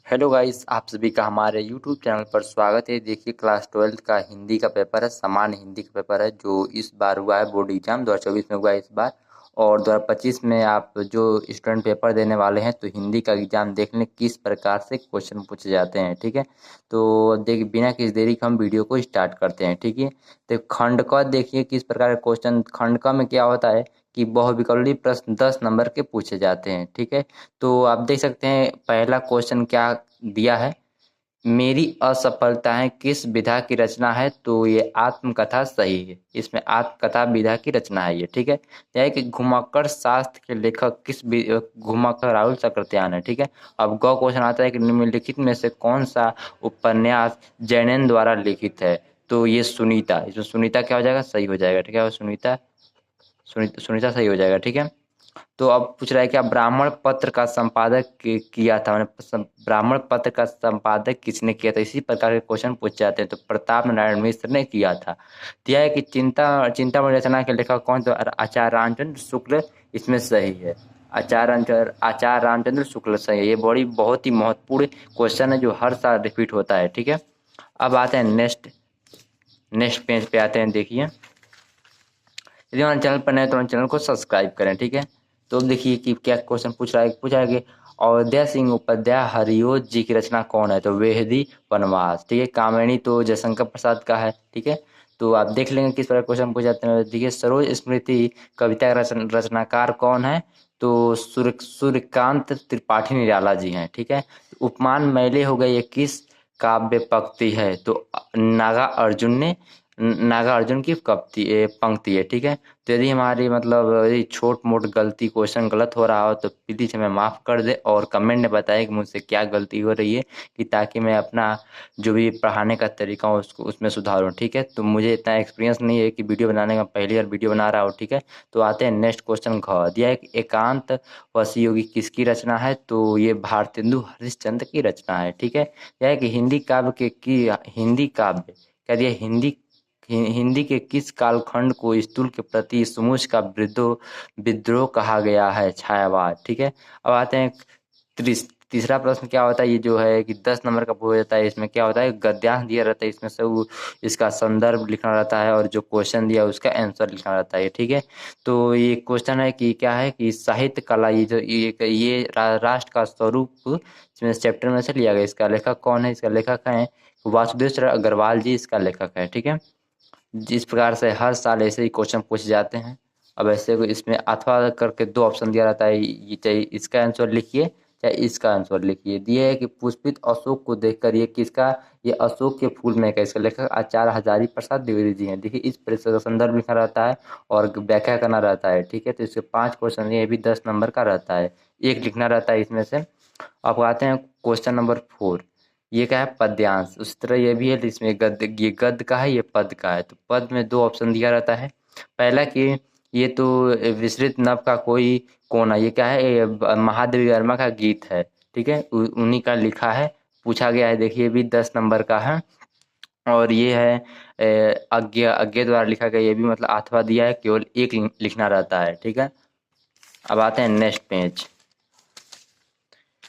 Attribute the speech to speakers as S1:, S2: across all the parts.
S1: Hello guys, आप सभी का हमारे यूट्यूब चैनल पर स्वागत है। देखिए, क्लास 12th का हिंदी का पेपर है, सामान्य हिंदी का पेपर है जो इस बार हुआ है। बोर्ड एग्जाम 2024 में हुआ है इस बार, और 2025 में आप जो स्टूडेंट पेपर देने वाले हैं तो हिंदी का एग्जाम देख लें किस प्रकार से क्वेश्चन पूछे जाते हैं। ठीक है, तो देखिए बिना किसी देरी के हम वीडियो को स्टार्ट करते हैं। ठीक है, तो खंड क देखिए किस प्रकार का क्वेश्चन। खंड क में क्या होता है कि बहुविकल्पी प्रश्न 10 नंबर के पूछे जाते हैं। ठीक है, तो आप देख सकते हैं पहला क्वेश्चन क्या दिया है। मेरी असफलताएं किस विधा की रचना है? तो ये आत्मकथा सही है, इसमें आत्मकथा विधा की रचना है ये। ठीक है, यह है कि घुमक्कड़ शास्त्र के लेखक घुमक्कड़ राहुल सकृत्यान है। ठीक है, अब गौ क्वेश्चन आता है कि निम्नलिखित में से कौन सा उपन्यास जैनन द्वारा लिखित है? तो ये सुनीता, इसमें सुनीता क्या हो जाएगा? सही हो जाएगा। ठीक है, और सुनीता सुनीता सही हो जाएगा। ठीक है, तो अब पूछ रहा है क्या ब्राह्मण पत्र का संपादक किया था? ब्राह्मण पत्र का संपादक किसने किया था? इसी प्रकार के क्वेश्चन पूछ जाते हैं। तो प्रताप नारायण मिश्र ने किया था। दिया है कि चिंतामणि रचना के लेखक कौन? तो आचार्य रामचंद्र शुक्ल इसमें सही है। आचार्य रामचंद्र शुक्ल सही है। ये बहुत ही महत्वपूर्ण क्वेश्चन है जो हर साल रिपीट होता है। ठीक है, अब आते हैं नेक्स्ट नेक्स्ट पेज पे आते हैं। देखिए, यदि हमारे चैनल पर नए तो हमारे चैनल को सब्सक्राइब करें। ठीक है, तो देखिए कि क्या क्वेश्चन पूछा है कि अयोध्या सिंह उपाध्याय हरिओं जी की रचना कौन है? तो वेहदी वनवास। ठीक है, कामिनी तो जयशंकर प्रसाद का है। ठीक है, तो आप देख लेंगे किस तरह क्वेश्चन पूछ जाते हैं। देखिए, सरोज स्मृति कविता का रचनाकार कौन है? तो सूर्यकांत त्रिपाठी निराला जी हैं। ठीक है, उपमान मैले हो गए ये किस काव्य पंक्ति है? तो नागा अर्जुन की पंक्ति है। ठीक है, तो यदि हमारी मतलब यदि छोट मोट गलती क्वेश्चन गलत हो रहा हो तो प्लीज हमें माफ़ कर दे और कमेंट में बताएं कि मुझसे क्या गलती हो रही है, कि ताकि मैं अपना जो भी पढ़ाने का तरीका हो उसको उसमें सुधारूँ। ठीक है, तो मुझे इतना एक्सपीरियंस नहीं है कि वीडियो बनाने का पहली बार वीडियो बना रहा हूँ। ठीक है, तो आते हैं नेक्स्ट क्वेश्चन। घ दिया है कि एकांत वसीयोगी किसकी रचना है? तो ये भारतेंदु हरिश्चंद्र की रचना है। ठीक है, यह है कि हिंदी काव्य क्या दिया? हिंदी के किस कालखंड को स्थूल के प्रति सुमुच का विद्रोह कहा गया है? छायावाद। ठीक है, अब आते हैं तीसरा प्रश्न। क्या होता है? ये जो है कि 10 नंबर का पूछा जाता है। इसमें क्या होता है? गद्यांश दिया रहता है, इसमें से वो इसका संदर्भ लिखना रहता है और जो क्वेश्चन दिया उसका आंसर लिखना रहता है। ठीक है, तो ये क्वेश्चन है कि क्या है कि साहित्य कला, राष्ट्र का स्वरूप इसमें चैप्टर में से लिया गया। इसका लेखक कौन है? इसका लेखक है वासुदेव अग्रवाल जी, इसका लेखक है। ठीक है, जिस प्रकार से हर साल ऐसे ही क्वेश्चन पूछे जाते हैं। अब ऐसे को इसमें अथवा करके दो ऑप्शन दिया रहता है, ये चाहे इसका आंसर लिखिए चाहे इसका आंसर लिखिए। दिए है कि पुष्पित अशोक को देखकर ये किसका, ये अशोक के फूल में का, इसका लेखक आचार्य हजारी प्रसाद द्विवेदी जी हैं। देखिए, इस प्रकार का संदर्भ लिखना रहता है और व्याख्या करना रहता है। ठीक है, तो इसके 5 क्वेश्चन, ये भी 10 नंबर का रहता है, एक लिखना रहता है इसमें से। अब आते हैं क्वेश्चन नंबर 4। ये क्या है? पद्यांश। उस तरह ये भी है, इसमें ये गद्य का है, ये पद का है। तो पद में दो ऑप्शन दिया रहता है। पहला कि ये तो विस्तृत नभ का कोई कोना, ये क्या है? ये महादेवी वर्मा का गीत है। ठीक है, उन्हीं का लिखा है, पूछा गया है। देखिए, ये भी 10 नंबर का है। और ये है अज्ञे द्वारा लिखा गया, ये भी मतलब अथवा दिया है, केवल एक लिखना रहता है। ठीक है, अब आते हैं नेक्स्ट पेज।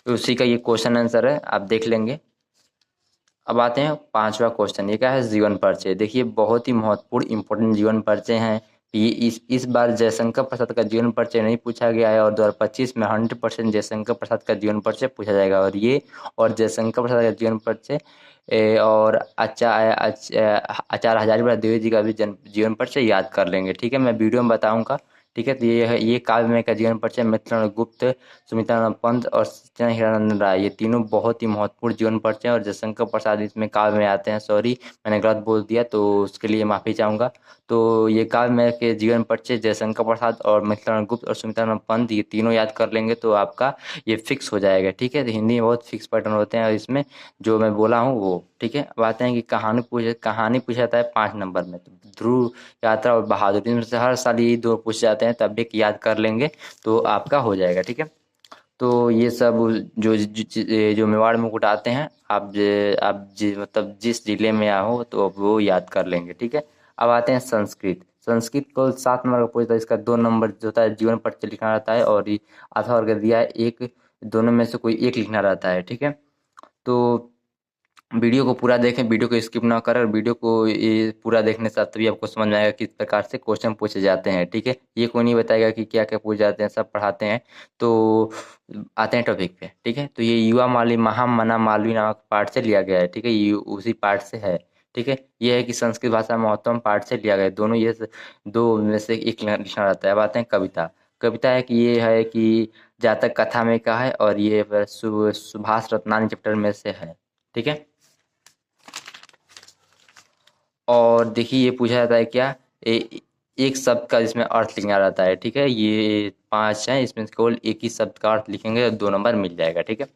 S1: उसी का ये क्वेश्चन आंसर है, आप देख लेंगे। अब आते हैं 5वां क्वेश्चन। ये क्या है? जीवन परिचय। देखिए, बहुत ही महत्वपूर्ण इंपॉर्टेंट जीवन परिचय हैं। ये इस बार जयशंकर प्रसाद का जीवन परिचय नहीं पूछा गया है, और 2025 में 100% जयशंकर प्रसाद का जीवन परिचय पूछा जाएगा। और जयशंकर प्रसाद का जीवन परिचय और आचार्य हजारीबाग देवी जी का भी जीवन परिचय याद कर लेंगे। ठीक है, मैं वीडियो में बताऊंगा। ठीक है, तो ये काव्य में का जीवन परिचय मिथिलेन्द्र गुप्त, सुमित्रानंद पंत और सत्येंद्र हीरानंद राय, ये तीनों बहुत ही महत्वपूर्ण जीवन परिचय और जयशंकर प्रसाद इसमें काव्य में आते हैं। सॉरी, मैंने गलत बोल दिया, तो उसके लिए माफ़ी चाहूँगा। तो ये काव्य में के जीवन परिचय जयशंकर प्रसाद और मिथिलेन्द्र गुप्त और सुमित्रानंद पंत, ये तीनों याद कर लेंगे तो आपका ये फिक्स हो जाएगा। ठीक है, तो हिंदी में बहुत फिक्स पैटर्न होते हैं और इसमें जो मैं बोला हूँ वो। ठीक है, अब आते हैं कि कहानी पूछा जाता है 5 नंबर में। तो ध्रुव यात्रा और बहादुर, इनमें से हर साल ये दो पूछ जाते हैं, तब एक याद कर लेंगे तो आपका हो जाएगा। ठीक है, तो ये सब जो मेवाड़ मुकुट आते हैं, मतलब जिस जिले में हो तो अब वो याद कर लेंगे। ठीक है, अब आते हैं संस्कृत। संस्कृत को 7 नंबर का पूछता है, इसका 2 नंबर जो होता है जीवन परिचय लिखना रहता है, और अथवा वर्ग दिया है एक, दोनों में से कोई एक लिखना रहता है। ठीक है, तो वीडियो को पूरा देखें, वीडियो को स्किप ना करें, और वीडियो को ये पूरा देखने से तभी आपको समझ में आएगा किस प्रकार से क्वेश्चन पूछे जाते हैं। ठीक है, ये कोई नहीं बताएगा कि क्या क्या पूछे जाते हैं, सब पढ़ाते हैं। तो आते हैं टॉपिक पे। ठीक है, तो ये युवा माली महामना मालवी नामक पाठ से लिया गया है। ठीक है, ये उसी पाठ से है। ठीक है, ये है कि संस्कृत भाषा महत्वम पाठ से लिया गया है। दोनों ये दो में से एक लिखना रहता है। अब आते हैं कविता। कविता है कि ये है कि जातक कथा में का है, और ये सुभाष रत्नानी चैप्टर में से है। ठीक है, और देखिए ये पूछा जाता है क्या, एक शब्द का इसमें अर्थ लिखना रहता है। ठीक है, ये 5 है, इसमें से केवल एक ही शब्द का अर्थ लिखेंगे तो 2 नंबर मिल जाएगा। ठीक है,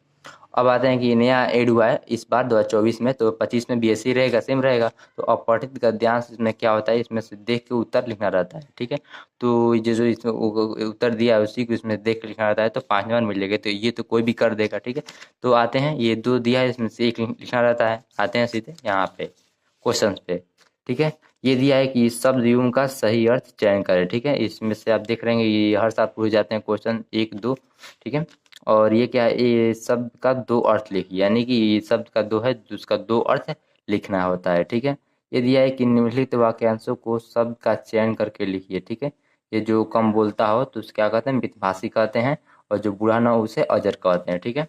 S1: अब आते हैं कि ये नया ऐड हुआ है इस बार 2024 में, तो 25 में बीएससी रहेगा, सेम रहेगा। तो अपठित गद्यांश इसमें क्या होता है, इसमें से देख के उत्तर लिखना रहता है। ठीक है, तो ये जो इसमें उत्तर दिया है उसी को इसमें देख के लिखना रहता है, तो 5 नंबर मिल जाएगा। तो ये तो कोई भी कर देगा। ठीक है, तो आते हैं, ये 2 दिया है, इसमें से एक लिखना रहता है। आते हैं सीधे यहाँ पे क्वेश्चन पे। ठीक है, ये दिया है कि शब्द युग्म का सही अर्थ चयन करें। ठीक है, इसमें से आप देख रहे हैं ये हर साल पूछे जाते हैं क्वेश्चन 1 2। ठीक है, और ये क्या है, ये शब्द का 2 अर्थ लिखिए, यानी कि ये शब्द का 2 है तो उसका 2 अर्थ लिखना होता है। ठीक है, ये दिया है कि निम्नलिखित वाक्यांशों को शब्द का चयन करके लिखिए। ठीक है, ये जो कम बोलता हो तो उसे क्या कहते हैं, मितभाषी कहते हैं, और जो बूढ़ा ना हो उसे अजर कहते हैं। ठीक है,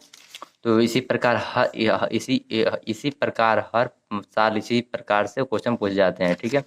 S1: तो इसी प्रकार हर साल इसी प्रकार से क्वेश्चन पूछे जाते हैं। ठीक है,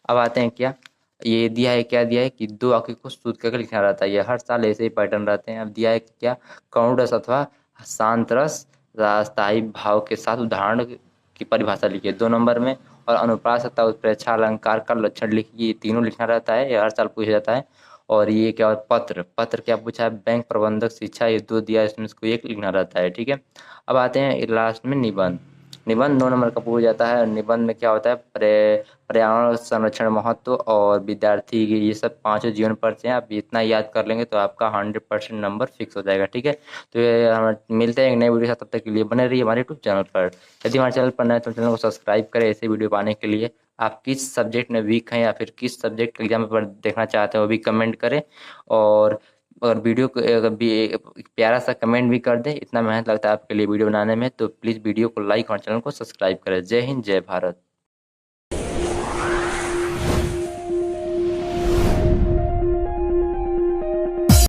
S1: अब आते हैं क्या, ये दिया है, क्या दिया है कि 2 वाक्य को शुद्ध करके लिखना रहता है। ये हर साल ऐसे ही पैटर्न रहते हैं। अब दिया है कि क्या, करुण रस अथवा शांत रस स्थायी भाव के साथ उदाहरण की परिभाषा लिखिए 2 नंबर में, और अनुप्रास तथा उत्प्रेक्षा अलंकार का लक्षण लिखिए। तीनों लिखना रहता है, ये हर साल पूछा जाता है। और ये क्या, पत्र पत्र क्या पूछा है, बैंक प्रबंधक शिक्षा, ये 2 दिया है, इसमें इसको 1 लिखना रहता है। ठीक है, अब आते हैं लास्ट में निबंध। निबंध 2 नंबर का पूछा जाता है। निबंध में क्या होता है, पर्यावरण संरक्षण महत्व और विद्यार्थी की, ये सब 5 जीवन पर से हैं। आप इतना याद कर लेंगे तो आपका 100% नंबर फिक्स हो जाएगा। ठीक है, तो ये हम मिलते हैं एक नए वीडियो के साथ, तब तक के लिए बने रहिए हमारे यूट्यूब चैनल पर। यदि हमारे चैनल पर नए तो चैनल को सब्सक्राइब करें ऐसे वीडियो पाने के लिए। आप किस सब्जेक्ट में वीक हैं या फिर किस सब्जेक्ट एग्जाम पर देखना चाहते हैं वो भी कमेंट करें, और अगर वीडियो को अगर भी एक प्यारा सा कमेंट भी कर दें। इतना मेहनत लगता है आपके लिए वीडियो बनाने में, तो प्लीज़ वीडियो को लाइक और चैनल को सब्सक्राइब करें। जय हिंद, जय भारत।